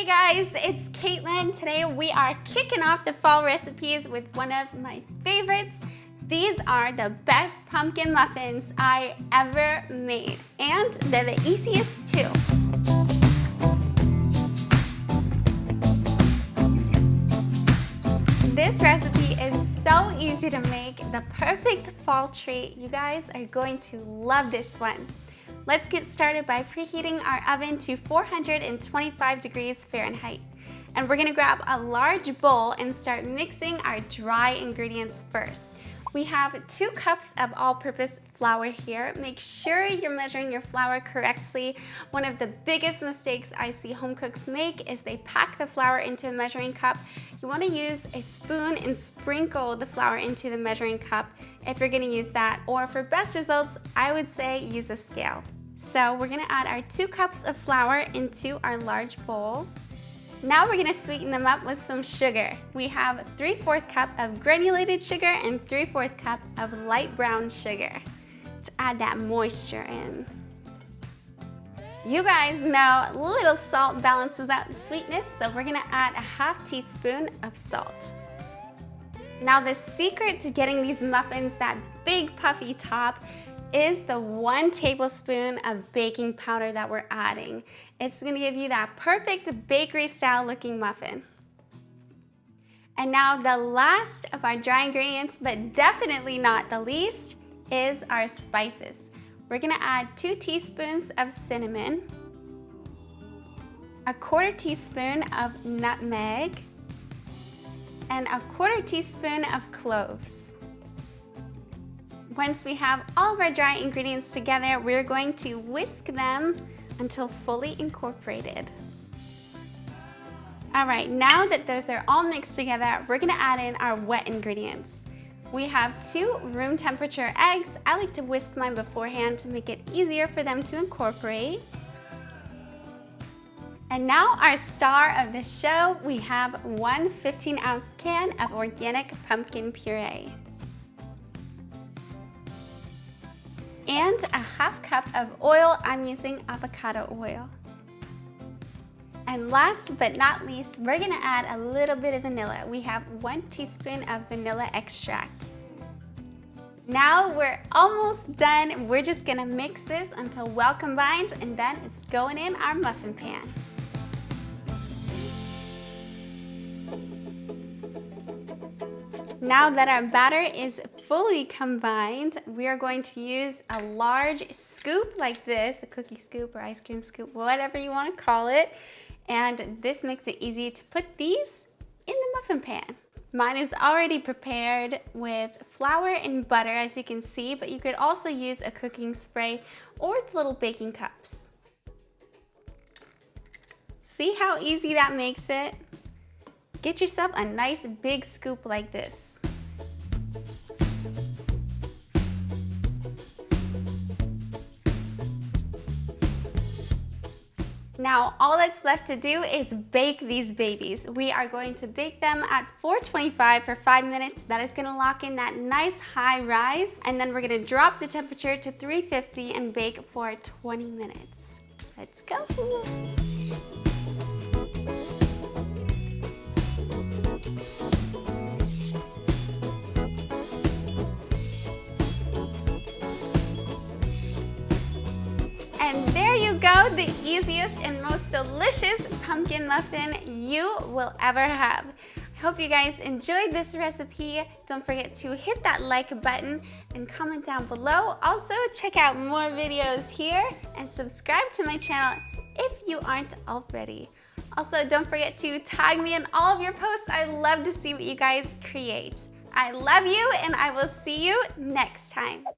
guys, it's Kaitlyn. Today we are kicking off the fall recipes with one of my favorites. These are the best pumpkin muffins I ever made, and they're the easiest too. This recipe is so easy to make, the perfect fall treat. You guys are going to love this one. Let's get started by preheating our oven to 425 degrees Fahrenheit. And we're gonna grab a large bowl and start mixing our dry ingredients first. We have 2 cups of all-purpose flour here. Make sure you're measuring your flour correctly. One of the biggest mistakes I see home cooks make is they pack the flour into a measuring cup. You wanna use a spoon and sprinkle the flour into the measuring cup if you're gonna use that, or for best results, I would say use a scale. So we're gonna add our 2 cups of flour into our large bowl. Now we're gonna sweeten them up with some sugar. We have 3/4 cup of granulated sugar and 3/4 cup of light brown sugar to add that moisture in. You guys know little salt balances out the sweetness, so we're gonna add a 1/2 teaspoon of salt. Now the secret to getting these muffins that big puffy top is the 1 tablespoon of baking powder that we're adding. It's gonna give you that perfect bakery style looking muffin. And now the last of our dry ingredients, but definitely not the least, is our spices. We're gonna add 2 teaspoons of cinnamon, 1/4 teaspoon of nutmeg, and 1/4 teaspoon of cloves. Once we have all of our dry ingredients together, we're going to whisk them until fully incorporated. All right, now that those are all mixed together, we're gonna add in our wet ingredients. We have 2 room temperature eggs. I like to whisk mine beforehand to make it easier for them to incorporate. And now our star of the show, we have 1 15-ounce can of organic pumpkin puree. And a 1/2 cup of oil. I'm using avocado oil. And last but not least, we're gonna add a little bit of vanilla. We have 1 teaspoon of vanilla extract. Now we're almost done. We're just gonna mix this until well combined, and then it's going in our muffin pan. Now that our batter is fully combined, we are going to use a large scoop like this, a cookie scoop or ice cream scoop, whatever you want to call it. And this makes it easy to put these in the muffin pan. Mine is already prepared with flour and butter, as you can see, but you could also use a cooking spray or the little baking cups. See how easy that makes it? Get yourself a nice big scoop like this. Now all that's left to do is bake these babies. We are going to bake them at 425 for 5 minutes. That is gonna lock in that nice high rise, and then we're gonna drop the temperature to 350 and bake for 20 minutes. Let's go. And there you go, the easiest and most delicious pumpkin muffin you will ever have. I hope you guys enjoyed this recipe. Don't forget to hit that like button and comment down below. Also, check out more videos here and subscribe to my channel if you aren't already. Also, don't forget to tag me in all of your posts. I love to see what you guys create. I love you, and I will see you next time.